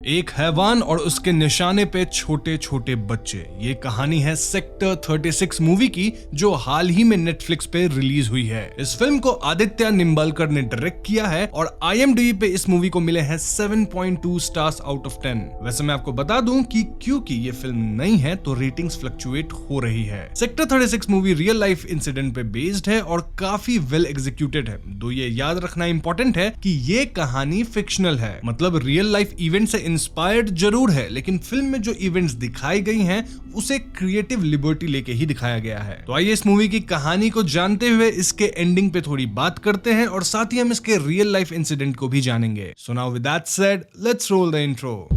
एक हैवान और उसके निशाने पे छोटे छोटे बच्चे। ये कहानी है सेक्टर 36 मूवी की, जो हाल ही में नेटफ्लिक्स पे रिलीज हुई है। इस फिल्म को आदित्य निम्बालकर ने डायरेक्ट किया है और IMDb पे इस मूवी को मिले हैं 7.2 स्टार्स आउट ऑफ 10। वैसे मैं आपको बता दूं कि क्योंकि ये फिल्म नई है तो रेटिंग्स फ्लक्चुएट हो रही है। Sector 36 movie real life incident पे बेस्ड है और काफी वेल एग्जीक्यूटेड है। दो ये याद रखना इंपॉर्टेंट है कि ये कहानी फिक्शनल है, मतलब रियल लाइफ इवेंट से इंस्पायर्ड जरूर है, लेकिन फिल्म में जो इवेंट्स दिखाई गई हैं उसे क्रिएटिव लिबर्टी लेके ही दिखाया गया है। तो आइए इस मूवी की कहानी को जानते हुए इसके एंडिंग पे थोड़ी बात करते हैं और साथ ही हम इसके रियल लाइफ इंसिडेंट को भी जानेंगे। So now with that said, let's roll the intro.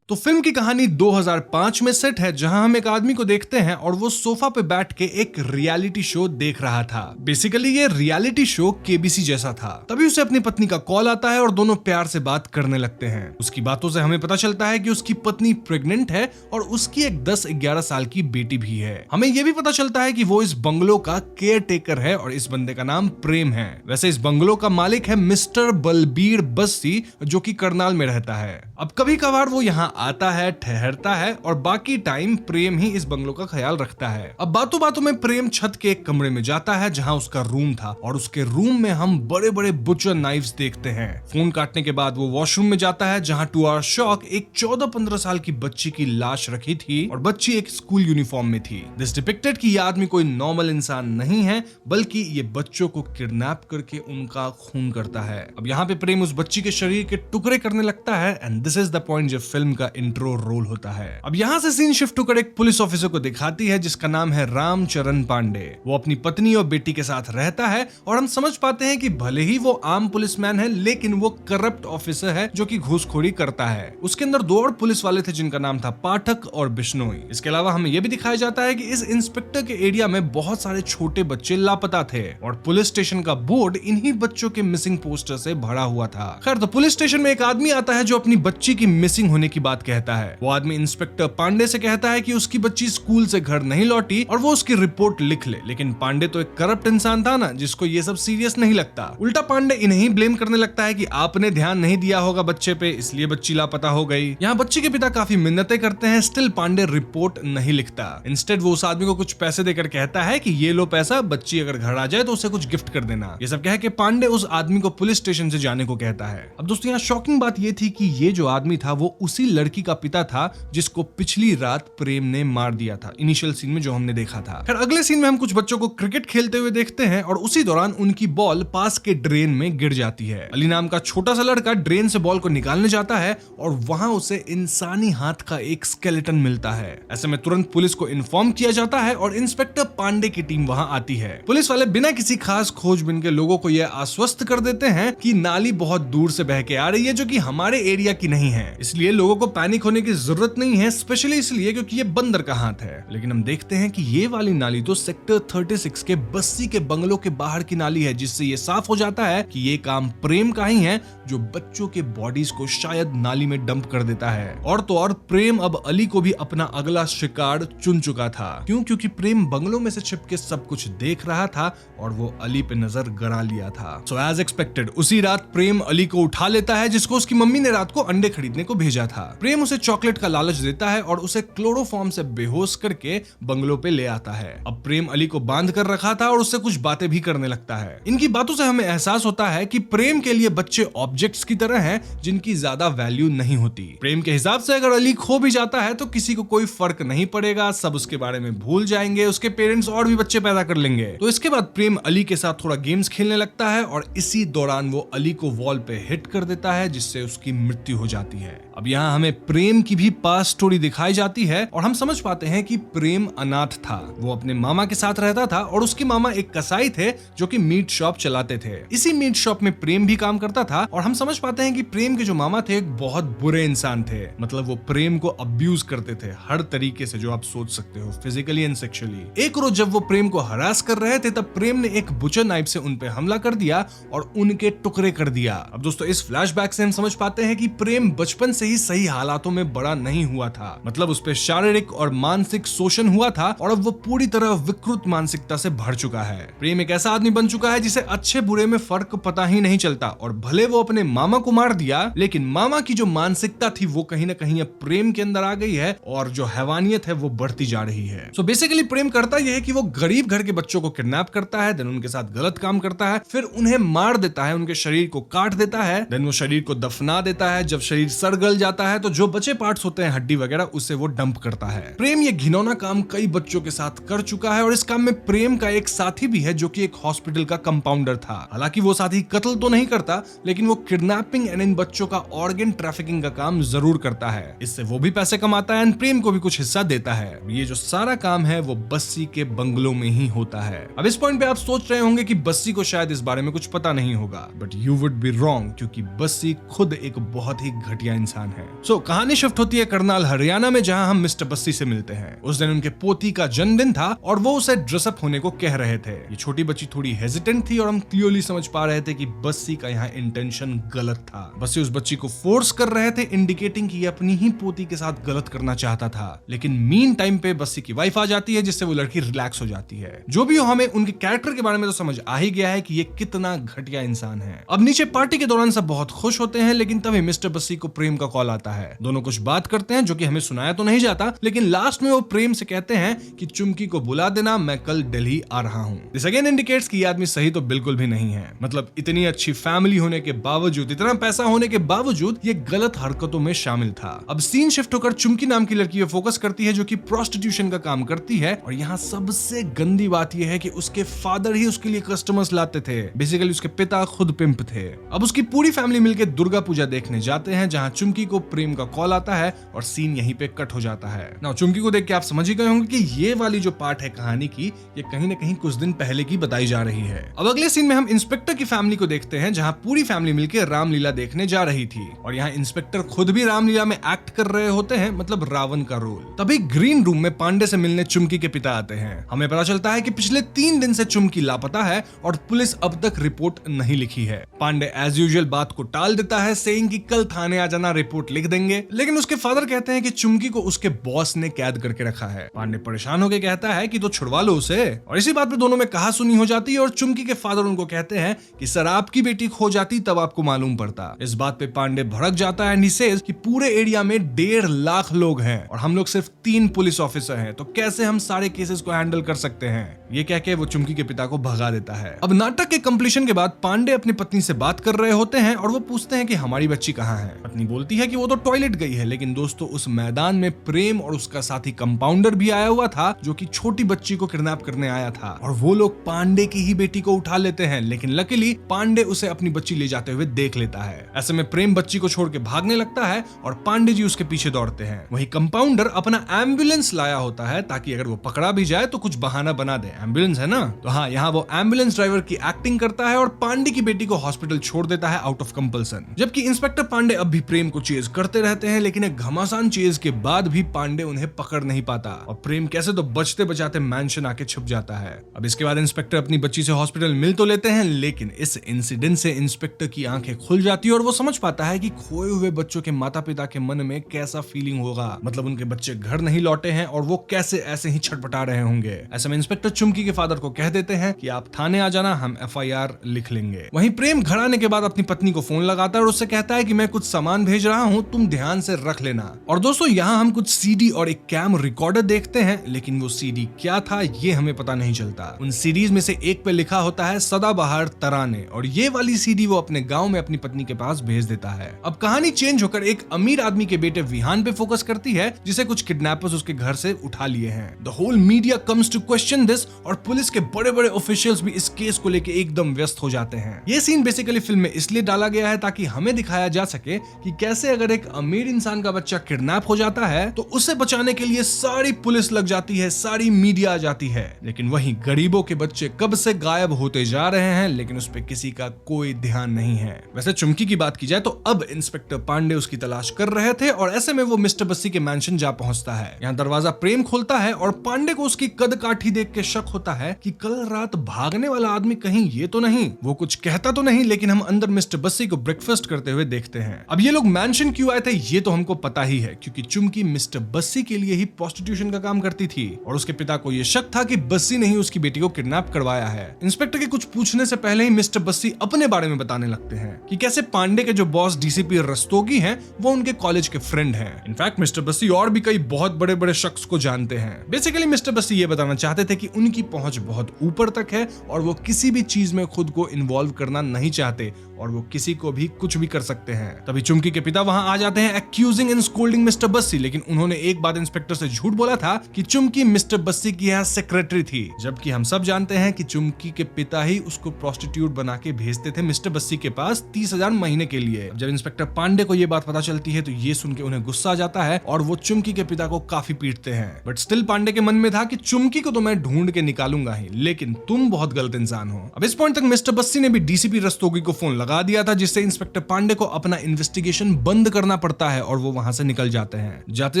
तो फिल्म की कहानी 2005 में सेट है, जहां हम एक आदमी को देखते हैं और वो सोफा पे बैठ के एक रियलिटी शो देख रहा था। बेसिकली ये रियलिटी शो KBC जैसा था। तभी उसे अपनी पत्नी का कॉल आता है और दोनों प्यार से बात करने लगते हैं। उसकी बातों से हमें पता चलता है कि उसकी पत्नी प्रेग्नेंट है और उसकी एक 10-11 साल की बेटी भी है। हमें यह भी पता चलता है कि वो इस बंगलो का केयर टेकर है और इस बंदे का नाम प्रेम है। वैसे इस बंगलो का मालिक है मिस्टर बलबीर बस्सी, जो कि करनाल में रहता है। अब कभी कभार वो यहाँ आता है, ठहरता है और बाकी टाइम प्रेम ही इस बंगलो का ख्याल रखता है। अब बातों बातों में प्रेम छत के एक कमरे में जाता है जहां उसका रूम था और उसके रूम में हम बड़े बड़े बुचर नाइफ्स देखते हैं। फोन काटने के बाद वो वॉशरूम में जाता है जहां टू आवर शॉक एक 14-15 साल की बच्ची की लाश रखी थी और बच्ची एक स्कूल यूनिफॉर्म में थी। दिस डिपिक्टेड कि ये आदमी कोई नॉर्मल इंसान नहीं है, बल्कि ये बच्चों को किडनैप करके उनका खून करता है। अब यहाँ पे प्रेम उस बच्ची के शरीर के टुकड़े करने लगता है and this is the point जब फिल्म का इंट्रो रोल होता है। अब यहाँ से सीन शिफ्ट होकर एक पुलिस ऑफिसर को दिखाती है जिसका नाम है रामचरण पांडे। वो अपनी पत्नी और बेटी के साथ रहता है और हम समझ पाते हैं कि भले ही वो आम पुलिसमैन है, लेकिन वो करप्ट ऑफिसर है जो कि घूसखोरी करता है। उसके अंदर 2 और पुलिस वाले थे जिनका नाम था पाठक और बिश्नोई। इसके अलावा हमें यह भी दिखाया जाता है कि इस इंस्पेक्टर के एरिया में बहुत सारे छोटे बच्चे लापता थे और पुलिस स्टेशन का बोर्ड इन्हीं बच्चों के मिसिंग पोस्टर से भरा हुआ था। खैर, तो पुलिस स्टेशन में एक आदमी आता है जो अपनी बच्ची की मिसिंग होने की बात कहता है। वो आदमी इंस्पेक्टर पांडे से कहता है कि उसकी बच्ची स्कूल से घर नहीं लौटी और वो उसकी रिपोर्ट लिख ले, लेकिन पांडे तो एक करप्ट इंसान था ना, जिसको ये सब सीरियस नहीं लगता। उल्टा पांडे इन्हें ब्लेम करने लगता है कि आपने ध्यान नहीं दिया होगा बच्चे पे, इसलिए बच्ची लापता हो गई। यहाँ बच्ची के पिता काफी मिन्नतें करते हैं, स्टिल पांडे रिपोर्ट नहीं लिखता। इंस्टेड वो उस आदमी को कुछ पैसे देकर कहता है कि ये लो पैसा, बच्ची अगर घर आ जाए तो उसे कुछ गिफ्ट कर देना। ये सब कह के पांडे उस आदमी को पुलिस स्टेशन से जाने को कहता है। अब दोस्तों यहाँ शॉकिंग बात ये थी कि ये जो आदमी था वो उसी लड़की का पिता था जिसको पिछली रात प्रेम ने मार दिया था, इनिशियल सीन में जो हमने देखा था। फिर अगले सीन में हम कुछ बच्चों को क्रिकेट खेलते हुए देखते हैं और उसी दौरान उनकी बॉल पास के ड्रेन में गिर जाती है। अली नाम का छोटा सा लड़का ड्रेन से बॉल को निकालने जाता है और वहां उसे इंसानी हाथ का एक स्केलेटन मिलता है। ऐसे में तुरंत पुलिस को इन्फॉर्म किया जाता है और इंस्पेक्टर पांडे की टीम वहां आती है। पुलिस वाले बिना किसी खास खोजबीन के लोगों को यह आश्वस्त कर देते हैं कि नाली बहुत दूर से बह के आ रही है जो कि हमारे एरिया की नहीं है, इसलिए लोगों को पैनिक होने की जरूरत नहीं है, स्पेशली इसलिए क्योंकि ये बंदर का हाथ है। लेकिन हम देखते हैं कि ये वाली नाली तो सेक्टर 36 के बस्सी के बंगलों के बाहर की नाली है, जिससे ये साफ हो जाता है कि ये काम प्रेम का ही है जो बच्चों के बॉडीज को शायद नाली में डंप कर देता है। और तो और प्रेम अब अली को भी अपना अगला शिकार चुन चुका था। क्यों? क्योंकि प्रेम बंगलों में से छिप के सब कुछ देख रहा था और वो अली पे नजर गड़ा लिया था। सो एज एक्सपेक्टेड उसी रात प्रेम अली को उठा लेता है, जिसको उसकी मम्मी ने रात को अंडे खरीदने को भेजा था। प्रेम उसे चॉकलेट का लालच देता है और उसे क्लोरोफॉर्म से बेहोश करके बंगलो पे ले आता है। अब प्रेम अली को बांध कर रखा था और उससे कुछ बातें भी करने लगता है। इनकी बातों से हमें एहसास होता है कि प्रेम के लिए बच्चे ऑब्जेक्ट्स की तरह हैं जिनकी ज्यादा वैल्यू नहीं होती। प्रेम के हिसाब से अगर अली खो भी जाता है तो किसी को कोई फर्क नहीं पड़ेगा, सब उसके बारे में भूल जाएंगे, उसके पेरेंट्स और भी बच्चे पैदा कर लेंगे। तो इसके बाद प्रेम अली के साथ थोड़ा गेम्स खेलने लगता है और इसी दौरान वो अली को वॉल पे हिट कर देता है, जिससे उसकी मृत्यु हो जाती है। अब यहाँ हमें प्रेम की भी पास्ट स्टोरी दिखाई जाती है और हम समझ पाते हैं कि प्रेम अनाथ था। वो अपने मामा के साथ रहता था और उसके मामा एक कसाई थे जो कि मीट शॉप चलाते थे। इसी मीट शॉप में प्रेम भी काम करता था और हम समझ पाते हैं कि प्रेम के जो मामा थे एक बहुत बुरे इंसान थे। मतलब वो प्रेम को अब्यूज करते थे हर तरीके से जो आप सोच सकते हो, फिजिकली एंड सेक्सुअली। एक रोज जब वो प्रेम को हरास कर रहे थे तब प्रेम ने एक बुचर नाइफ से उन पे हमला कर दिया और उनके टुकड़े कर दिया। अब दोस्तों इस फ्लैशबैक से हम समझ पाते हैं कि प्रेम बचपन से ही सही हालातों में बड़ा नहीं हुआ था। मतलब उस पे शारीरिक और मानसिक शोषण हुआ था और अब वो पूरी तरह विकृत मानसिकता से भर चुका है। प्रेम एक ऐसा आदमी बन चुका है जिसे अच्छे बुरे में फर्क पता ही नहीं चलता और भले वो अपने मामा को मार दिया लेकिन मामा की जो मानसिकता थी वो कहीं ना कहीं अब प्रेम के अंदर आ गई है और जो हैवानियत है वो बढ़ती जा रही है। सो बेसिकली प्रेम करता यह है कि वो गरीब घर के बच्चों को किडनैप करता है, देन उनके साथ गलत काम करता है, फिर उन्हें मार देता है, उनके शरीर को काट देता है, देन वो शरीर को दफना देता है। जब शरीर सड़ गल जाता है तो जो बचे पार्ट्स होते हैं हड्डी वगैरह उसे वो डंप करता है। प्रेम ये घिनौना काम कई बच्चों के साथ कर चुका है और इस काम में प्रेम का एक साथी भी है जो कि एक हॉस्पिटल का कंपाउंडर था। हालांकि वो साथी कत्ल तो नहीं करता लेकिन वो किडनैपिंग एंड इन बच्चों का ऑर्गन ट्रैफिकिंग का काम जरूर करता है। इससे वो भी पैसे कमाता है एंड प्रेम को भी कुछ हिस्सा देता है। ये जो सारा काम है वो बस्सी के बंगलों में ही होता है। अब इस पॉइंट पे आप सोच रहे होंगे कि बस्सी को शायद इस बारे में कुछ पता नहीं होगा, but you would be wrong क्योंकि बस्सी खुद एक बहुत ही घटिया इंसान है। सो कहानी शिफ्ट होती है करनाल हरियाणा में जहां हम मिस्टर बस्सी से मिलते हैं। उस दिन उनके पोती का जन्मदिन था और वो उसे ड्रेसअप होने को कह रहे थे। ये छोटी बच्ची थोड़ी हेजिटेंट थी और हम क्लियरली समझ पा रहे थे कि बस्सी का यहाँ इंटेंशन गलत था। बस्सी उस बच्ची को फोर्स कर रहे थे इंडिकेटिंग कि ये अपनी ही पोती के साथ गलत करना चाहता था। लेकिन मीन टाइम पे बस्सी की वाइफ आ जाती है जिससे वो लड़की रिलैक्स हो जाती है। जो भी हो हमें उनके कैरेक्टर के बारे में तो समझ आ ही गया है कि ये कितना घटिया इंसान है। अब नीचे पार्टी के दौरान सब बहुत खुश होते हैं लेकिन तभी मिस्टर बस्सी को प्रेम का कॉल आता है। दोनों कुछ बात करते हैं जो कि हमें सुनाया तो नहीं जाता लेकिन लास्ट में वो प्रेम से कहते हैं कि चुमकी को बुला देना, मैं कल दिल्ली आ रहा हूँ। दिस अगेन इंडिकेट्स कि ये आदमी सही तो बिल्कुल भी नहीं है। मतलब इतनी अच्छी फैमिली होने के बावजूद, इतना पैसा होने के बावजूद ये गलत हरकतों में शामिल था। अब सीन शिफ्ट होकर चुमकी नाम की लड़की पे फोकस करती है जो कि प्रोस्टिट्यूशन का काम करती है और यहाँ सबसे गंदी बात यह है कि उसके फादर ही उसके लिए कस्टमर्स लाते थे। बेसिकली उसके पिता खुद पिंप थे। अब उसकी पूरी फैमिली मिलकर दुर्गा पूजा देखने जाते हैं जहाँ चुमकी को प्रेम का कॉल आता है और सीन यहीं पे कट हो जाता है। नाउ चुमकी को देख के आप समझ ही गए होंगे कि ये वाली जो पार्ट है कहानी की ये कहीं ना कहीं कुछ दिन पहले की बताई जा रही है। अब अगले सीन में हम इंस्पेक्टर की फैमिली को देखते हैं जहाँ पूरी फैमिली मिलकर रामलीला देखने जा रही थी और यहाँ इंस्पेक्टर खुद भी रामलीला में एक्ट कर रहे होते हैं, मतलब रावण का रोल। तभी ग्रीन रूम में पांडे से मिलने चुमकी के पिता आते हैं। हमें पता चलता है कि पिछले 3 दिन से चुमकी लापता है और पुलिस अब तक रिपोर्ट नहीं लिखी है। पांडे एज यूजुअल बात को टाल देता है सेइंग कि कल थाने आ जाना, रिपोर्ट लिख देंगे। लेकिन उसके फादर कहते हैं कि चुमकी को उसके बॉस ने कैद करके रखा है। पांडे परेशान होकर कहता है कि तो छुड़वा लो उसे और इसी बात पे दोनों में कहा सुनी हो जाती है और चुमकी के फादर उनको कहते हैं कि सर आपकी बेटी खो जाती तब आपको मालूम पड़ता। इस बात पे पांडे भड़क जाता है एंड ही सेज कि पूरे एरिया में 1.5 लाख लोग हैं और हम लोग सिर्फ 3 पुलिस ऑफिसर हैं, तो कैसे हम सारे केसेस को हैंडल कर सकते हैं। ये कह के वो चुमकी के पिता को भगा देता है। अब नाटक के कंप्लीशन के बाद पांडे अपनी पत्नी से बात कर रहे होते हैं और वो पूछते हैं कि हमारी बच्ची कहाँ है। पत्नी बोलती है कि वो तो टॉयलेट गई है। लेकिन दोस्तों उस मैदान में प्रेम और उसका साथी कंपाउंडर भी आया हुआ था जो कि छोटी बच्ची को किडनैप करने आया था और वो लोग पांडे की ही बेटी को उठा लेते हैं। लेकिन लकीली पांडे उसे अपनी बच्ची ले जाते हुए देख लेता है। ऐसे में प्रेम बच्ची को छोड़ के भागने लगता है और पांडे जी उसके पीछे दौड़ते हैं। वही कंपाउंडर अपना एम्बुलेंस लाया होता है ताकि अगर वो पकड़ा भी जाए तो कुछ बहाना बना दे, एम्बुलेंस है ना। तो हाँ, यहाँ वो एम्बुलेंस ड्राइवर की एक्टिंग करता है और पांडे की बेटी को हॉस्पिटल छोड़ देता है आउट ऑफ कंपल्सन। जबकि इंस्पेक्टर पांडे अब भी प्रेम को चेज करते रहते हैं लेकिन एक घमासान चेज के बाद भी पांडे उन्हें पकड़ नहीं पाता और प्रेम कैसे तो बचते बचाते मैंशन आके छुप जाता है। अब इसके बाद इंस्पेक्टर अपनी बच्ची से हॉस्पिटल मिल तो लेते हैं लेकिन इस इंसिडेंट से इंस्पेक्टर की आंखें खुल जाती है और वो समझ पाता है कि खोए हुए बच्चों के माता पिता के मन में कैसा फीलिंग होगा। मतलब उनके बच्चे घर नहीं लौटे हैं और वो कैसे ऐसे ही छटपटा रहे होंगे। ऐसे में इंस्पेक्टर चुमकी के फादर को कह देते हैं कि आप थाने आ जाना, हम FIR लिख लेंगे। वहीं प्रेम घर आने के बाद अपनी पत्नी को फोन लगाता है और उससे कहता है कि मैं कुछ सामान भेज रहा हूँ, तुम ध्यान से रख लेना। और दोस्तों यहाँ हम कुछ CD और एक कैम रिकॉर्डर देखते हैं लेकिन वो CD क्या था ये हमें पता नहीं चलता। उन सीडीज में से एक पे लिखा होता है सदाबहार तराने और ये वाली CD वो अपने गांव में अपनी पत्नी के पास भेज देता है। अब कहानी चेंज होकर एक अमीर आदमी के बेटे विहान पे फोकस करती है जिसे कुछ किडनैपर्स उसके घर से उठा लिए हैं। The whole media comes to question this और पुलिस के बड़े बड़े ऑफिशियल्स भी इस केस को लेके एकदम व्यस्त हो जाते हैं। ये सीन बेसिकली फिल्म में इसलिए डाला गया है ताकि हमें दिखाया जा सके कि कैसे अगर एक अमीर इंसान का बच्चा किडनैप हो जाता है तो उसे बचाने के लिए सारी पुलिस लग जाती है, सारी मीडिया आ जाती है, लेकिन वहीं गरीबों के बच्चे कब से गायब होते जा रहे हैं, लेकिन उस पर किसी का कोई ध्यान नहीं है। वैसे चुमकी की बात की जाए तो अब इंस्पेक्टर पांडे उसकी तलाश कर रहे थे और ऐसे में वो मिस्टर बस्सी के मैंशन जा पहुंचता है। यहाँ दरवाजा प्रेम खोलता है और पांडे को उसकी कद काठी देख के शक होता है कि कल रात भागने वाला आदमी कहीं ये तो नहीं। वो कुछ कहता तो नहीं, लेकिन हम अंदर मिस्टर बस्सी को ब्रेकफास्ट करते हुए देखते हैं। अब ये लोग मैंशन क्यों आए थे ये तो हमको पता ही है, क्योंकि चुमकी मिस्टर बस्सी के लिए ही प्रोस्टिट्यूशन का काम करती थी और उसके पिता को यह शक था कि बस्सी ने ही उसकी बेटी को किडनैप करवाया है। इंस्पेक्टर के कुछ पूछने से पहले ही मिस्टर बस्सी अपने बारे में बताने लगते हैं कि कैसे पांडे के जो बॉस डीसीपी रस्तोगी हैं वो उनके कॉलेज के फ्रेंड हैं। इनफैक्ट मिस्टर बस्सी और भी कई बहुत बड़े बड़े शख्स को जानते हैं। बेसिकली मिस्टर बस्सी ये बताना चाहते थे कि उनकी पहुंच बहुत ऊपर तक है और वो किसी भी चीज में खुद को इन्वॉल्व करना नहीं चाहते और वो किसी को भी कुछ भी कर सकते हैं। तभी चुमकी के पिता वहां आ जाते हैं accusing and scolding mister Bassi, लेकिन उन्होंने एक बात इंस्पेक्टर से झूठ बोला था कि चुमकी मिस्टर बस्सी की यहाँ सेक्रेटरी थी, जबकि हम सब जानते हैं कि चुमकी के पिता ही उसको प्रोस्टिट्यूट बना के भेजते थे मिस्टर बस्सी के पास 30,000 महीने के लिए। जब इंस्पेक्टर पांडे को ये बात पता चलती है तो ये सुन के उन्हें गुस्सा आ जाता है और वो चुमकी के पिता को काफी पीटते हैं। बट स्टिल पांडे के मन में था कि चुमकी को तो मैं ढूंढ के निकालूंगा ही, लेकिन तुम बहुत गलत इंसान हो। अब इस पॉइंट तक मिस्टर बस्सी ने भी डीसीपी रस्तोगी को फोन लगा दिया था, जिससे इंस्पेक्टर पांडे को अपना इन्वेस्टिगेशन बंद करना पड़ता है और वो वहां से निकल जाते हैं। जाते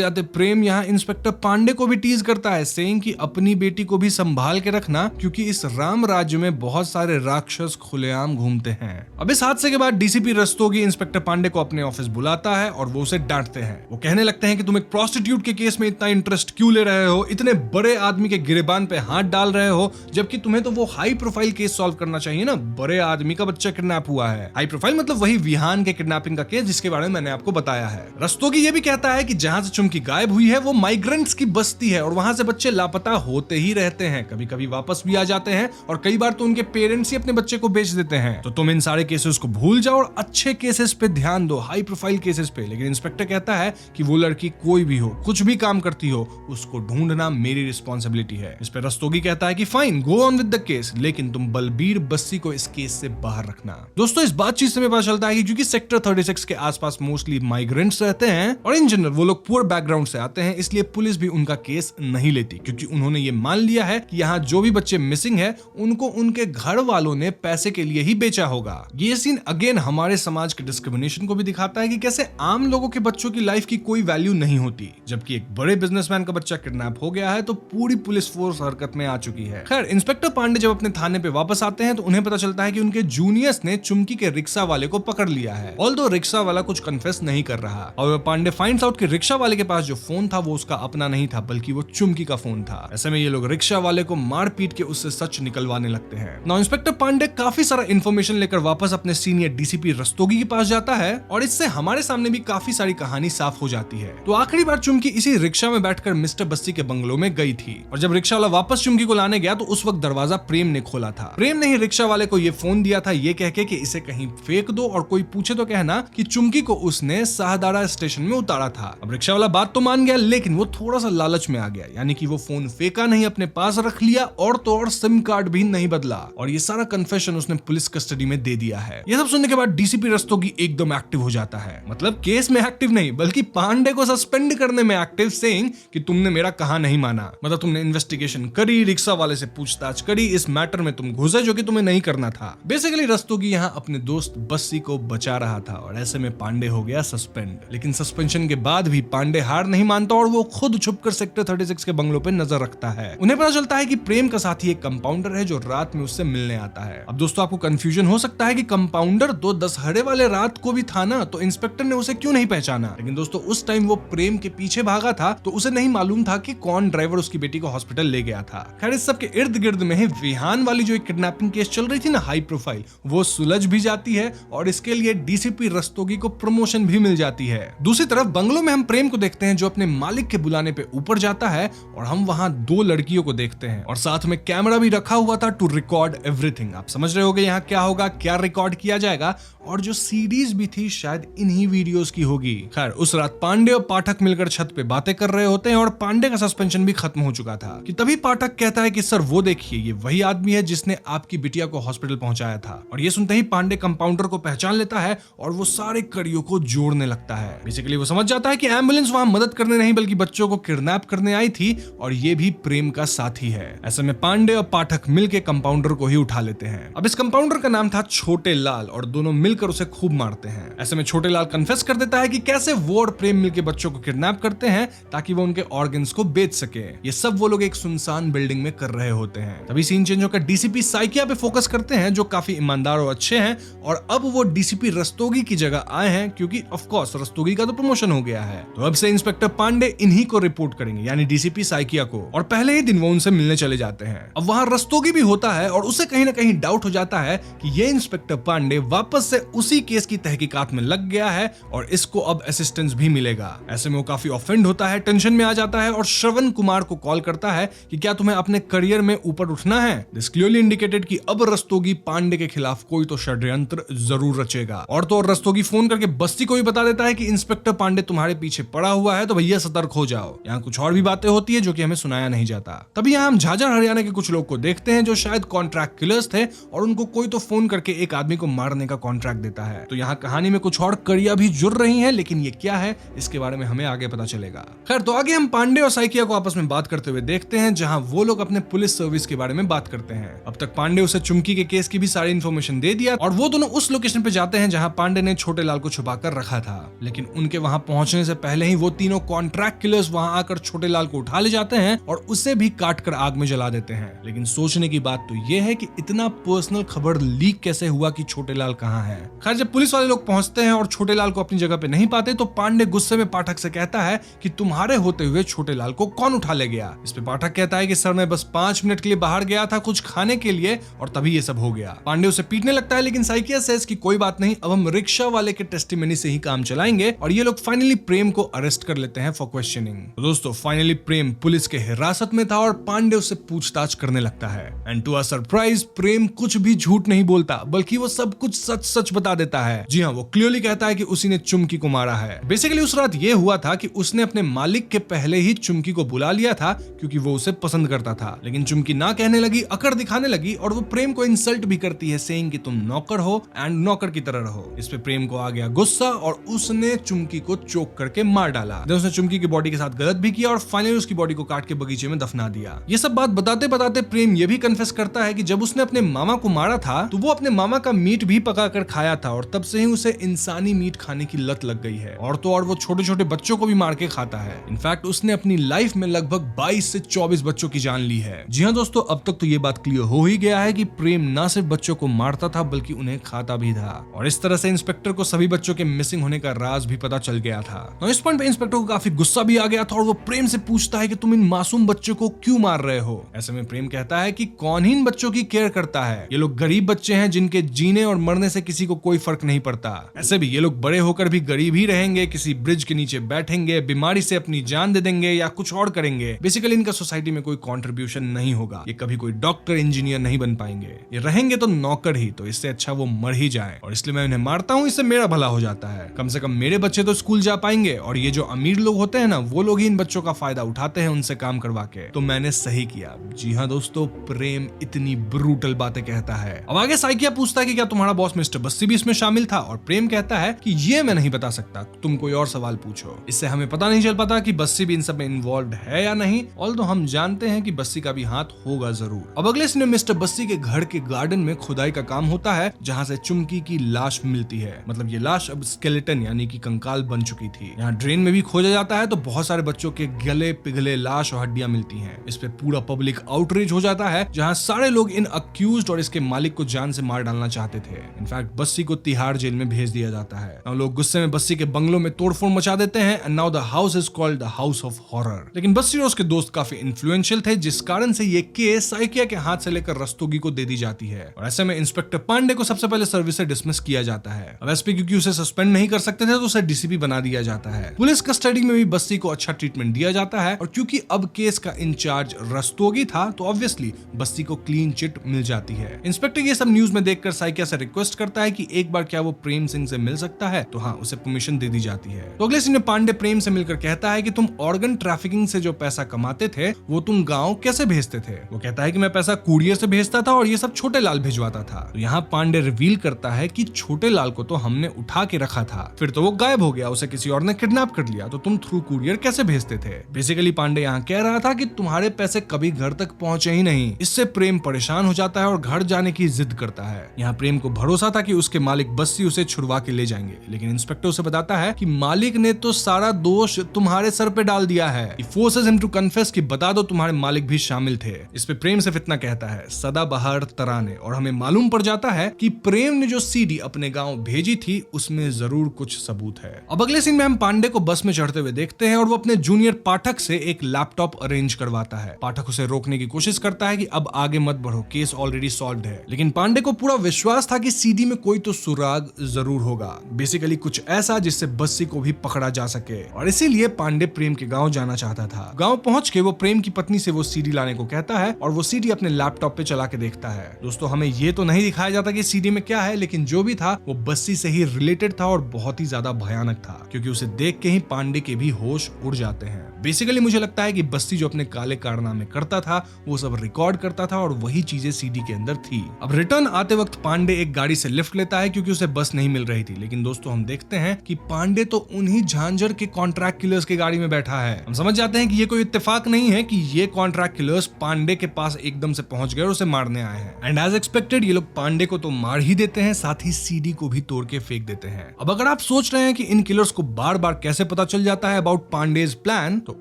जाते प्रेम यहाँ इंस्पेक्टर पांडे को भी टीज करता है, सेइंग कि अपनी बेटी को भी संभाल के रखना, क्योंकि इस राम राज्य में बहुत सारे राक्षस खुलेआम घूमते हैं। अब इस हादसे के बाद डीसीपी रस्तोगी इंस्पेक्टर पांडे को अपने ऑफिस बुलाता है और वो उसे डांटते हैं। वो कहने लगते हैं कि तुम एक प्रोस्टिट्यूट के केस में इतना इंटरेस्ट क्यों ले रहे हो, इतने बड़े आदमी के गिरेबान पे हाथ डाल रहे हो, जबकि तुम्हें तो वो हाई प्रोफाइल केस सॉल्व करना चाहिए ना। बड़े आदमी का बच्चा किडनैप हुआ है। हाई प्रोफाइल मतलब वही विहान के किडनैपिंग का केस जिसके बारे में मैंने आपको बताया है। रस्तोगी ये भी कहता है कि जहां से चुमकी गायब हुई है वो माइग्रेंट्स की बस्ती है और वहां से बच्चे लापता होते ही रहते हैं, कभी कभी वापस भी आ जाते हैं और कई बार तो उनके पेरेंट्स ही अपने बच्चे को बेच देते हैं। तो तुम इन सारे केसेस को भूल जाओ और अच्छे केसेस पे ध्यान दो, हाई प्रोफाइल केसेस पे। लेकिन इंस्पेक्टर कहता है कि वो लड़की कोई भी हो, कुछ भी काम करती हो, उसको ढूंढना मेरी रिस्पॉन्सिबिलिटी है। इस पे रस्तोगी कहता है कि fine, go on with the case, लेकिन तुम बलबीर बस्सी को इस केस से बाहर रखना। दोस्तों इस बातचीत से पता चलता है कि क्योंकि सेक्टर 36 के आसपास मोस्टली माइग्रेंट्स रहते हैं और इन जनरल वो लोग पुअर बैकग्राउंड से आते हैं, इसलिए पुलिस भी उनका केस नहीं लेती, क्योंकि उन्होंने ये मान लिया है कि यहाँ जो भी बच्चे मिसिंग है उनको उनके घर वालों ने पैसे के लिए ही बेचा होगा। ये सीन अगेन हमारे समाज के डिस्क्रिमिनेशन को भी दिखाता है कि कैसे आम लोगों के बच्चों की लाइफ की कोई वैल्यू नहीं होती, जबकि एक बड़े बिजनेसमैन का बच्चा किडनैप हो गया है तो पूरी पुलिस फोर्स हरकत में आ चुकी है। खैर इंस्पेक्टर पांडे जब अपने थाने पे वापस आते हैं तो उन्हें पता चलता है कि उनके जूनियर्स ने चुमकी के रिक्शा वाले को पकड़ लिया है। ऑल्दो रिक्शा वाला कुछ कन्फेस नहीं कर रहा और पांडे फाइंड्स आउट कि रिक्शा वाले के पास जो फोन था वो उसका अपना नहीं था, बल्कि वो चुमकी का फोन था। ऐसे में ये लोग रिक्शा वाले को मार पीट के उससे सच निकलवाने लगते हैं। नाउ इंस्पेक्टर पांडे काफी सारा इन्फॉर्मेशन लेकर वापस अपने सीनियर डीसीपी रस्तोगी के पास जाता है और इससे हमारे सामने भी काफी सारी कहानी साफ हो जाती है। तो आखिरी बार चुमकी इसी रिक्शा में बैठकर मिस्टर बस्सी के बंगलों में गई थी और जब रिक्शा वाला वापस चुमकी को लाने गया तो उस वक्त दरवाजा प्रेम ने खोला था। प्रेम ने ही रिक्शा वाले को ये फोन दिया था ये कह के कि इसे कहीं फेंक दो और कोई पूछे तो कहना कि चुमकी को उसने शाहदारा स्टेशन में उतारा था। अब रिक्शा वाला बात तो मान गया, लेकिन वो थोड़ा सा लालच में आ गया, यानी कि वो फोन फेंका नहीं, अपने पास रख लिया और तो और सिम कार्ड भी नहीं बदला और ये सारा कन्फेशन उसने पुलिस कस्टडी में दे दिया है। ये सब सुनने के बाद डीसीपी रस्तोगी एकदम एक्टिव हो जाता है, मतलब केस में एक्टिव नहीं बल्कि पांडे को सस्पेंड करने में एक्टिव, सेइंग कि तुमने मेरा कहा नहीं माना, मतलब तुमने इन्वेस्टिगेशन करी, रिक्शा वाले से पूछताछ करी, इस मैटर में तुम घुसे जो कि तुम्हें नहीं करना था। बेसिकली रस्तोगी यहाँ अपने दोस्त बस्सी को बचा रहा था और ऐसे में पांडे हो गया सस्पेंड। लेकिन सस्पेंशन के बाद भी पांडे हार नहीं मानता और वो खुद छुपकर सेक्टर 36 के बंगलों पे नजर रखता है। उन्हें पता चलता है कि प्रेम का साथी एक कंपाउंडर है जो रात में उससे मिलने आता है। अब दोस्तों आपको कंफ्यूजन हो सकता है कि कंपाउंडर तो दशहरे वाले रात को भी था ना, तो इंस्पेक्टर ने उसे क्यों नहीं पहचाना। लेकिन दोस्तों उस टाइम वो प्रेम के पीछे भागा था तो उसे नहीं मालूम था कि कौन ड्राइवर उसकी बेटी को हॉस्पिटल ले गया था। खैर इस सब के इर्द गिर्द में विहान वाली जो एक किडनैपिंग केस चल रही थी ना हाई प्रोफाइल, वो सुलझ भी जाती है और इसके लिए डीसीपी रस्तोगी को प्रमोशन भी मिल जाती है। दूसरी तरफ बंगलों में हम प्रेम को देखते हैं जो अपने मालिक के बुलाने पे ऊपर जाता है और हम वहां दो लड़कियों को देखते हैं और साथ में कैमरा भी रखा हुआ था टू रिकॉर्ड एवरीथिंग। आप समझ रहे होगे यहाँ क्या होगा, क्या रिकॉर्ड किया जाएगा, और जो सीरीज भी थी शायद इन्हीं वीडियोस की होगी। खैर उस रात पांडे और पाठक मिलकर छत पे बातें कर रहे होते हैं और पांडे का सस्पेंशन भी खत्म हो चुका था कि तभी पाठक कहता है कि सर वो देखिए ये वही आदमी है जिसने आपकी बिटिया को हॉस्पिटल पहुंचाया था। और ये सुनते ही पांडे कंपाउंडर को पहचान लेता है और वो सारे कड़ियों को जोड़ने लगता है। बेसिकली वो समझ जाता है कि एम्बुलेंस वहां मदद करने नहीं बल्कि बच्चों को किडनैप करने आई थी और ये भी प्रेम का साथी है। ऐसे में पांडे और पाठक मिलकर कंपाउंडर को ही उठा लेते हैं। अब इस कंपाउंडर का नाम था छोटे लाल और दोनों मिलकर उसे खूब मारते हैं। ऐसे में छोटे लाल कन्फेस कर देता है कि कैसे वो और प्रेम मिलकर बच्चों को किडनैप करते हैं ताकि वो उनके ऑर्गन्स को बेच सके। ये सब वो लोग एक सुनसान बिल्डिंग में कर रहे होते हैं। तभी सीन चेंज होकर डीसीपी साइकिया पे फोकस करते हैं जो काफी ईमानदार और अच्छे हैं और अब वो डीसीपी रस्तोगी की जगह आए हैं क्योंकि ऑफ कोर्स रस्तोगी का तो प्रमोशन हो गया है। तो अब से इंस्पेक्टर पांडे इन्हीं को रिपोर्ट करेंगे यानी डीसीपी साइकिया को और पहले ही दिन वो उनसे मिलने चले जाते हैं। अब वहां रस्तोगी भी होता है और उसे कहीं ना कहीं डाउट हो जाता है कि ये इंस्पेक्टर पांडे वापस से उसी केस की तहकीकात में लग गया है और इसको अब असिस्टेंस भी मिलेगा। ऐसे में वो काफी ऑफेंड होता है, टेंशन में आ जाता है और श्रवण कुमार को कॉल करता है कि क्या तुम्हें अपने करियर में ऊपर उठना है। दिस क्लियरली इंडिकेटेड कि अब रस्तोगी पांडे के खिलाफ कोई तो षड्यंत्र जरूर रचेगा। और तो और रस्तोगी फोन करके बस्ती को भी बता देता है कि इंस्पेक्टर पांडे तुम्हारे पीछे पड़ा हुआ है तो भैया सतर्क हो जाओ। यहाँ कुछ और भी बातें होती है जो कि हमें सुनाया नहीं जाता। तभी यहाँ हम झाझा हरियाणा के कुछ लोग को देखते हैं जो शायद कॉन्ट्रैक्ट किलर्स थे और उनको कोई तो फोन करके एक आदमी को मारने का कॉन्ट्रैक्ट देता है। तो यहाँ कहानी में कुछ और कड़ियां भी जुड़ रही हैं, लेकिन ये क्या है इसके बारे में हमें आगे पता चलेगा। खैर तो आगे हम पांडे और साइकिया को आपस में बात करते हुए देखते हैं जहां वो लोग अपने पुलिस सर्विस के बारे में बात करते हैं। अब तक पांडे उसे चुमकी के केस की भी सारी इन्फॉर्मेशन दे दिया और वो दोनों उस लोकेशन पे जाते हैं जहां पांडे ने छोटे लाल को छुपा कर रखा था। लेकिन उनके वहां पहुंचने से पहले ही वो तीनों कॉन्ट्रैक्ट किलर्स वहां आकर छोटे लाल को उठा ले जाते हैं और उसे भी काट कर आग में जला देते हैं। लेकिन सोचने की बात तो ये है कि इतना पर्सनल खबर लीक कैसे हुआ कि छोटे लाल कहाँ है। खैर जब पुलिस वाले लोग पहुंचते हैं और छोटे लाल को अपनी जगह पे नहीं पाते तो पांडे गुस्से में पाठक से कहता है कि तुम्हारे होते हुए छोटे लाल को कौन उठा ले गया। इस पे पाठक कहता है कि सर मैं बस 5 मिनट के लिए बाहर गया था कुछ खाने के लिए और तभी ये सब हो गया। पांडे उसे पीटने लगता है लेकिन साइकिया सेज कि कोई बात नहीं, अब हम रिक्शा वाले के टेस्टिमनी से ही काम चलाएंगे और ये लोग फाइनली प्रेम को अरेस्ट कर लेते हैं फॉर क्वेश्चनिंग। तो दोस्तों फाइनली प्रेम पुलिस के हिरासत में था और पांडे उससे पूछताछ करने लगता है एंड टू अ सरप्राइज प्रेम कुछ भी झूठ नहीं बोलता बल्कि वो सब कुछ सच सच बता देता है। जी हाँ, वो क्लियरली कहता है कि उसी ने चुमकी को मारा है। बेसिकली उस रात ये हुआ था कि उसने अपने मालिक के पहले ही चुमकी को बुला लिया था क्योंकि वो उसे पसंद करता था। लेकिन चुमकी ना कहने लगी, अकड़ दिखाने लगी और वो प्रेम को इंसल्ट भी करती है सेइंग कि तुम नौकर हो एंड नौकर की तरह रहो। इस पे प्रेम को आ गया गुस्सा और उसने चुमकी को चोक करके मार डाला। उसने चुमकी की बॉडी के साथ गलत भी किया और फाइनली उसकी बॉडी को काट के बगीचे में दफना दिया। ये सब बात बताते बताते प्रेम ये भी कन्फेस करता है कि जब उसने अपने मामा को मारा था तो वो अपने मामा का मीट भी पका कर खाया था और तब से ही उसे इंसानी मीट खाने की लत लग गई है। और तो और वो छोटे छोटे बच्चों को भी मार के खाता है। इनफैक्ट उसने अपनी लाइफ में लगभग 22 से 24 बच्चों की जान ली है। जी हाँ दोस्तों, अब तक तो ये बात क्लियर हो ही गया है कि प्रेम ना सिर्फ बच्चों को मारता था बल्कि उन्हें खाता भी था। और इस तरह से इंस्पेक्टर को सभी बच्चों के मिसिंग होने का राज भी पता चल गया था। तो इस पॉइंट पे इंस्पेक्टर को काफी गुस्सा भी आ गया था और वो प्रेम से पूछता है कि तुम इन मासूम बच्चों को क्यों मार रहे हो। ऐसे में प्रेम कहता है कि कौन ही इन बच्चों की केयर करता है, ये लोग गरीब बच्चे हैं जिनके जीने और मरने से किसी को कोई फर्क नहीं पड़ता। ऐसे भी ये लोग बड़े होकर भी गरीब ही रहेंगे, किसी ब्रिज के नीचे बैठेंगे, बीमारी से अपनी जान दे देंगे या कुछ और करेंगे। बेसिकली इनका सोसाइटी में कोई कंट्रीब्यूशन नहीं होगा, ये कभी कोई डॉक्टर इंजीनियर नहीं बन पाएंगे, ये रहेंगे तो नौकर ही। तो इससे अच्छा वो मर ही जाए और इसलिए मैं इन्हें मारता हूँ, इससे मेरा भला हो जाता है। कम से कम मेरे बच्चे तो स्कूल जा पाएंगे और ये जो अमीर लोग होते हैं ना वो लोग ही इन बच्चों का फायदा उठाते हैं उनसे काम करवा के। तो मैंने सही किया। जी हाँ दोस्तों, प्रेम इतनी ब्रूटल बातें कहता है। अब आगे साइकिया पूछता है कि क्या तुम्हारा बॉस मिस्टर बस्सी भी इसमें शामिल था और प्रेम कहता है कि ये मैं नहीं बता सकता, तुम कोई और सवाल पूछो। इससे हमें पता नहीं चल पाता कि बस्सी भी इन सब में इन्वॉल्व है या नहीं, ऑल्दो हम जानते हैं कि बस्सी का भी हाथ होगा जरूर। अब अगले सीन में मिस्टर बस्सी के घर के गार्डन में खुदाई का काम होता है जहाँ से चुमकी की लाश मिलती है। मतलब ये लाश अब स्केलेटन यानी कि कंकाल बन चुकी थी। यहाँ ड्रेन में भी खोजा जाता है तो बहुत सारे बच्चों के गले पिघले लाश और हड्डियां मिलती हैं। इस पे पूरा पब्लिक आउटरीच हो जाता है जहाँ सारे लोग इन अक्यूज्ड और इसके मालिक को जान से मार डालना चाहते थे। इनफैक्ट बस्सी को तिहाड़ जेल में भेज दिया जाता है। हम लोग गुस्से में बस्सी के बंगलों में तोड़फोड़ मचा देते हैं and now the house is called the house of horror. लेकिन बस्सी और उसके दोस्त काफी इन्फ्लुएंशियल थे जिस कारण से ये केस साइकिया के हाथ से लेकर रस्तोगी को दे दी जाती है। और ऐसे में इंस्पेक्टर पांडे को सबसे पहले सर्विस से डिसमिस किया जाता है। अब एसपी क्योंकि उसे सस्पेंड नहीं कर सकते थे तो उसे डीसीपी बना दिया जाता है। पुलिस कस्टडी में भी बस्सी को अच्छा ट्रीटमेंट दिया जाता है और क्योंकि अब केस का इंचार्ज रस्तोगी था तो ऑब्वियसली बस्सी को क्लीन चिट मिल जाती है। इंस्पेक्टर ये सब न्यूज में देखकर साइकिया से रिक्वेस्ट करता है कि एक बार क्या वो प्रेम सिंह से मिल सकता है, तो हाँ उसे परमिशन दे दी जाती है। तो अगले सीन में पांडे प्रेम से मिलकर कहता है कि तुम ऑर्गन ट्रैफिकिंग से जो पैसा कमाते थे वो तुम गांव कैसे भेजते थे। वो कहता है कि मैं पैसा कुरियर से भेजता था और ये सब छोटे लाल भिजवाता था। तो यहाँ पांडे रिवील करता है कि छोटे लाल को तो हमने उठा के रखा था, फिर तो वो गायब हो गया, उसे किसी और ने किडनैप कर लिया, तो तुम थ्रू कुरियर कैसे भेजते थे? बेसिकली पांडे यहाँ कह रहा था कि तुम्हारे पैसे कभी घर तक पहुंचे ही नहीं। इससे प्रेम परेशान हो जाता है और घर जाने की जिद करता है। यहाँ प्रेम को भरोसा था कि उसके मालिक बस्सी उसे छुड़वा के ले जाएंगे, लेकिन इंस्पेक्टर उसे बताता है कि मालिक ने तो सारा दोष तुम्हारे सर पे डाल दिया है। He forces him to confess कि बता दो तुम्हारे मालिक भी शामिल थे। इस पे प्रेम सिर्फ इतना कहता है, सदाबहार तराने, और हमें मालूम पड़ जाता है कि प्रेम ने जो सीडी अपने गांव भेजी थी उसमें जरूर कुछ सबूत है। अब अगले सीन में हम पांडे को बस में चढ़ते हुए देखते हैं और वो अपने जूनियर पाठक से एक लैपटॉप अरेंज करवाता है। पाठक उसे रोकने की कोशिश करता है कि अब आगे मत बढ़ो, केस ऑलरेडी सॉल्व्ड है, लेकिन पांडे को पूरा विश्वास था कि सीडी में कोई तो सुराग जरूर होगा, बेसिकली कुछ ऐसा जिससे बस्सी को भी पकड़ा जा सके, और इसीलिए पांडे प्रेम के गांव जाना चाहता था। गांव पहुंच के वो प्रेम की पत्नी से वो सीडी लाने को कहता है और वो सीडी अपने लैपटॉप पे चला के देखता है। दोस्तों हमें ये तो नहीं दिखाया जाता कि सीडी में क्या है, लेकिन जो भी था वो बस्सी से ही रिलेटेड था और बहुत ही ज्यादा भयानक था, क्योंकि उसे देख के ही पांडे के भी होश उड़ जाते हैं। बेसिकली मुझे लगता है कि बस्सी जो अपने काले कारनामे करता था वो सब रिकॉर्ड करता था और वही चीजें सीडी के अंदर थी। अब रिटर्न आते वक्त पांडे एक गाड़ी से लिफ्ट लेता है क्योंकि उसे बस नहीं मिल रही थी, लेकिन दोस्तों हम देखते हैं कि पांडे तो उन्हीं झांझर के कॉन्ट्रैक्ट किलर्स की गाड़ी में बैठा है। हम समझ जाते हैं कि ये कोई इत्तेफाक नहीं है कि ये कॉन्ट्रैक्ट किलर्स पांडे के पास एकदम से पहुंच गए और उसे मारने आए हैं। एंड एज एक्सपेक्टेड ये लोग पांडे को तो मार ही देते हैं, साथ ही सीडी को भी तोड़ के फेंक देते हैं। अब अगर आप सोच रहे हैं कि इन किलर्स को बार बार कैसे पता चल जाता है अबाउट पांडेज प्लान, तो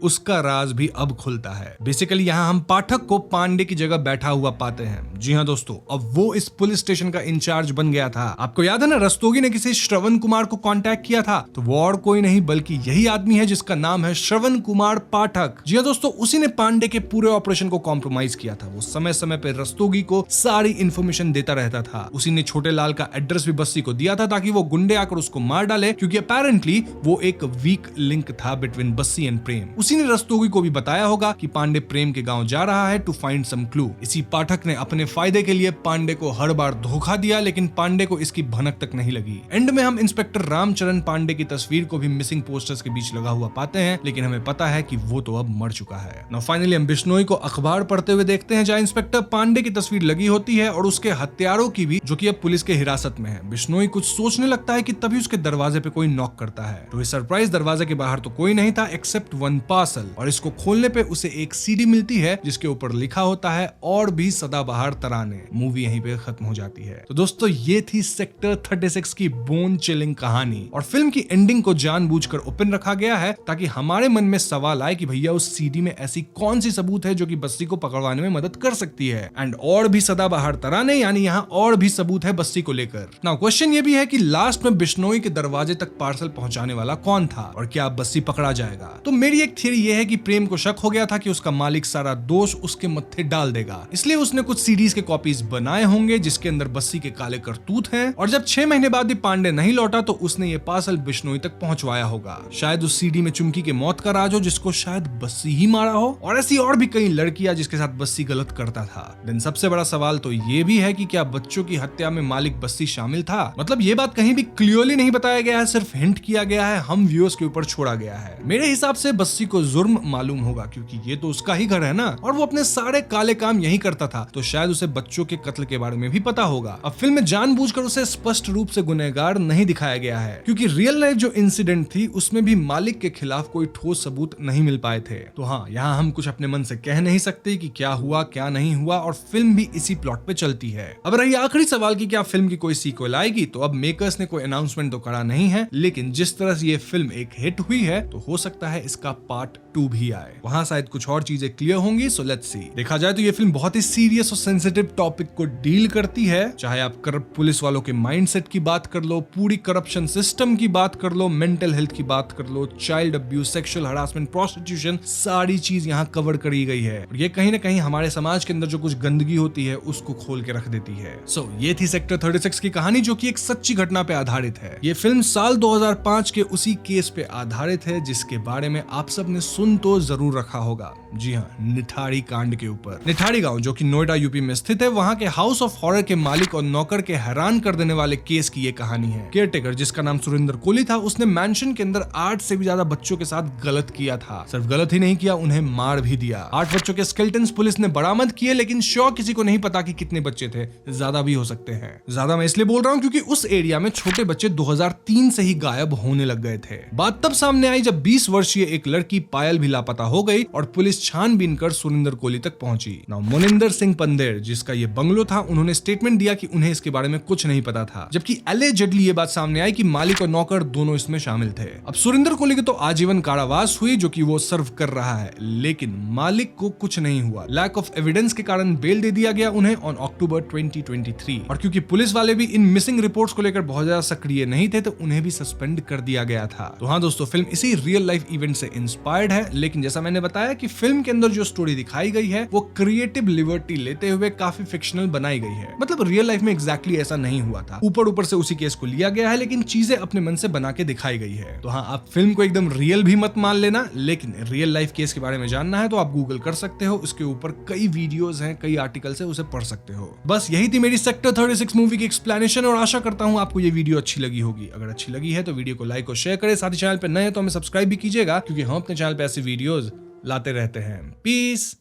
उसका राज भी अब खुलता है। बेसिकली यहाँ हम पाठक को पांडे की जगह बैठा हुआ पाते हैं। जी हाँ दोस्तों, अब वो इस पुलिस स्टेशन का इंचार्ज बन गया था। आपको याद है ना, रस्तोगी ने किसी श्रवण कुमार को कांटेक्ट किया था, तो वो और कोई नहीं बल्कि यही आदमी है जिसका नाम है श्रवण कुमार पाठक। जी हाँ दोस्तों, उसी ने पांडे के पूरे ऑपरेशन को कॉम्प्रोमाइज किया था। वो समय समय पे रस्तोगी को सारी इंफॉर्मेशन देता रहता था। उसी ने छोटे लाल का एड्रेस भी बस्सी को दिया था ताकि वो गुंडे आकर उसको मार डाले, क्योंकि अपेरेंटली वो एक वीक लिंक था बिटवीन बस्सी एंड प्रेम। उसी ने रस्तोगी को भी बताया होगा कि पांडे प्रेम के गांव जा रहा है टू फाइंड सम क्लू। इसी पाठक ने अपने फायदे के लिए पांडे को हर बार धोखा दिया, लेकिन पांडे को इसकी भनक तक नहीं लगी। एंड में हम इंस्पेक्टर रामचरण पांडे की तस्वीर को भी मिसिंग पोस्टर्स के बीच लगा हुआ पाते हैं, लेकिन हमें पता है कि वो तो अब मर चुका है। नाउ फाइनली हम बिश्नोई को अखबार पढ़ते हुए देखते हैं जहां इंस्पेक्टर पांडे की तस्वीर लगी होती है और उसके हत्यारों की भी, जो कि अब पुलिस के हिरासत में है। बिश्नोई कुछ सोचने लगता है कि तभी उसके दरवाजे पे कोई नॉक करता है। तो इस सरप्राइज दरवाजे के बाहर तो कोई नहीं था एक्सेप्ट वन पार्सल, और इसको खोलने पे उसे एक सीडी मिलती है जिसके ऊपर लिखा होता है और भी सदाबहार तराने। मूवी यहीं पे खत्म हो जाती है। तो दोस्तों ये थी सेक्टर 36 की बोन चिलिंग कहानी, और फिल्म की एंडिंग को जानबूझकर ओपन रखा गया है ताकि हमारे मन में सवाल आए कि भैया उस सीडी में ऐसी कौन सी सबूत है जो कि बस्सी को पकड़वाने में मदद कर सकती है। एंड और भी सदाबहार तराने, यानी यहाँ और भी सबूत है बस्सी को लेकर। नाउ क्वेश्चन ये भी है कि लास्ट में बिश्नोई के दरवाजे तक पार्सल पहुंचाने वाला कौन था और क्या बस्सी पकड़ा जाएगा। तो मेरी एक थियरी ये है कि प्रेम को शक हो गया था कि उसका मालिक सारा दोष उसके मत्थे डाल देगा, इसलिए उसने कुछ सीडीज के कॉपीज बनाए होंगे जिसके अंदर बस्सी के काले करतूत हैं, और जब 6 महीने बाद भी पांडे नहीं लौटा तो उसने ये पार्सल बिश्नोई तक पहुंचवाया होगा। शायद उस सीडी में चुमकी के मौत का राज हो जिसको शायद बस्सी ही मारा हो, और ऐसी और भी कई लड़कियां जिसके साथ बस्सी गलत करता था। देन सबसे बड़ा सवाल तो ये भी है कि क्या बच्चों की हत्या में मालिक बस्सी शामिल था? मतलब ये बात कहीं भी क्लियरली नहीं बताया गया है, सिर्फ हिंट किया गया है, हम व्यूअर्स के ऊपर छोड़ा गया है। मेरे हिसाब से बस्सी को जुर्म मालूम होगा क्योंकि ये तो उसका ही घर है ना, और वो अपने सारे काले काम यही करता था, तो शायद उसे बच्चों के कत्ल के बारे में भी पता होगा। अब फिल्म में जानबूझकर उसे स्पष्ट रूप से गुनहगार नहीं दिखाया गया है क्योंकि रियल लाइफ जो इंसिडेंट थी उसमें भी मालिक के खिलाफ कोई ठोस सबूत नहीं मिल पाए थे। तो हाँ, यहाँ हम कुछ अपने मन से कह नहीं सकते कि क्या हुआ क्या नहीं हुआ, और फिल्म भी इसी प्लॉट पे चलती है। अब रही आखिरी सवाल की क्या फिल्म की कोई सीक्वल आएगी, तो अब मेकर्स ने कोई अनाउंसमेंट तो करा नहीं है, लेकिन जिस तरह से ये फिल्म एक हिट हुई है तो हो सकता है इसका पार्ट 2 भी आए। वहां शायद कुछ और चीजें क्लियर होंगी, सो लेट्स सी। देखा जाए तो ये फिल्म बहुत ही सीरियस और सेंसिटिव टॉपिक को डील करती है, चाहे आप करप्ट पुलिस वालों के माइंडसेट की बात कर लो, पूरी करप्शन सिस्टम की बात कर लो, मेंटल हेल्थ की बात कर लो, child abuse, sexual harassment, prostitution, सारी चीज यहाँ कवर करी गई है। और ये कहीं ना कहीं हमारे समाज के अंदर जो कुछ गंदगी होती है उसको खोल के रख देती है। सो ये थी सेक्टर 36 की कहानी जो कि एक सच्ची घटना पे आधारित है। ये फिल्म साल 2005 के उसी केस पे आधारित है जिसके बारे में आप सब ने सुन तो जरूर रखा होगा। जी हाँ, निठारी कांड के ऊपर। निठारी गांव जो कि नोएडा यूपी में स्थित है, वहाँ के हाउस ऑफ हॉरर के मालिक और नौकर के हैरान कर देने वाले केस की ये कहानी है। केयरटेकर जिसका नाम सुरेंद्र कोहली था, उसने मैंशन के अंदर 8 से भी ज्यादा बच्चों के साथ गलत किया था। सिर्फ गलत ही नहीं किया, उन्हें मार भी दिया। 8 बच्चों के स्केलेटन्स पुलिस ने बरामद किए, लेकिन श्योर किसी को नहीं पता कि कितने बच्चे थे, ज्यादा भी हो सकते हैं। ज्यादा मैं इसलिए बोल रहा हूँ क्योंकि उस एरिया में छोटे बच्चे 2003 से ही गायब होने लग गए थे। बात तब सामने आई जब 20 वर्षीय एक लड़की पायल भी लापता हो गई और पुलिस छानबीन कर सुरेंद्र कोहली तक पहुंची। नाउ मोनिंदर सिंह पंदेर जिसका ये बंगलो था, उन्होंने स्टेटमेंट दिया कि उन्हें इसके बारे में कुछ नहीं पता था, जबकि एलिजेडली ये बात सामने आई कि मालिक और नौकर दोनों इसमें शामिल थे। अब सुरेंद्र कोहली को तो आजीवन कारावास हुई जो कि वो सर्व कर रहा है, लेकिन मालिक को कुछ नहीं हुआ। लैक ऑफ एविडेंस के कारण बेल दे दिया गया उन्हें ऑन अक्टूबर 2023। और क्योंकि पुलिस वाले भी इन मिसिंग रिपोर्ट्स को लेकर बहुत ज्यादा सक्रिय नहीं थे, तो उन्हें भी सस्पेंड कर दिया गया था। तो हाँ दोस्तों, फिल्म इसी रियल लाइफ इवेंट से इंस्पायर्ड है, लेकिन जैसा मैंने बताया कि फिल्म के अंदर जो स्टोरी दिखाई गई है वो क्रिएटिव लिबर्टी लेते हुए काफी फिक्शनल बनाई गई है। मतलब रियल लाइफ में एग्जैक्टली ऐसा नहीं हुआ था, ऊपर से उसी केस को लिया गया है, लेकिन चीजें अपने मन से बना के दिखाई गई है। तो हाँ, आप फिल्म को एकदम रियल भी मत मान लेना, लेकिन रियल लाइफ केस के बारे में जानना है तो आप गूगल कर सकते हो। उसके ऊपर कई वीडियोस हैं, कई आर्टिकल्स हैं, उसे पढ़ सकते हो। बस यही थी मेरी सेक्टर 36 मूवी की एक्सप्लेनेशन, और आशा करता हूँ आपको ये वीडियो अच्छी लगी होगी। अगर अच्छी लगी है तो वीडियो को लाइक और शेयर करें, साथ ही चैनल पर नए हैं तो हमें सब्सक्राइब भी कीजिएगा, क्योंकि हम अपने चैनल पे ऐसे वीडियोस लाते रहते हैं। पीस।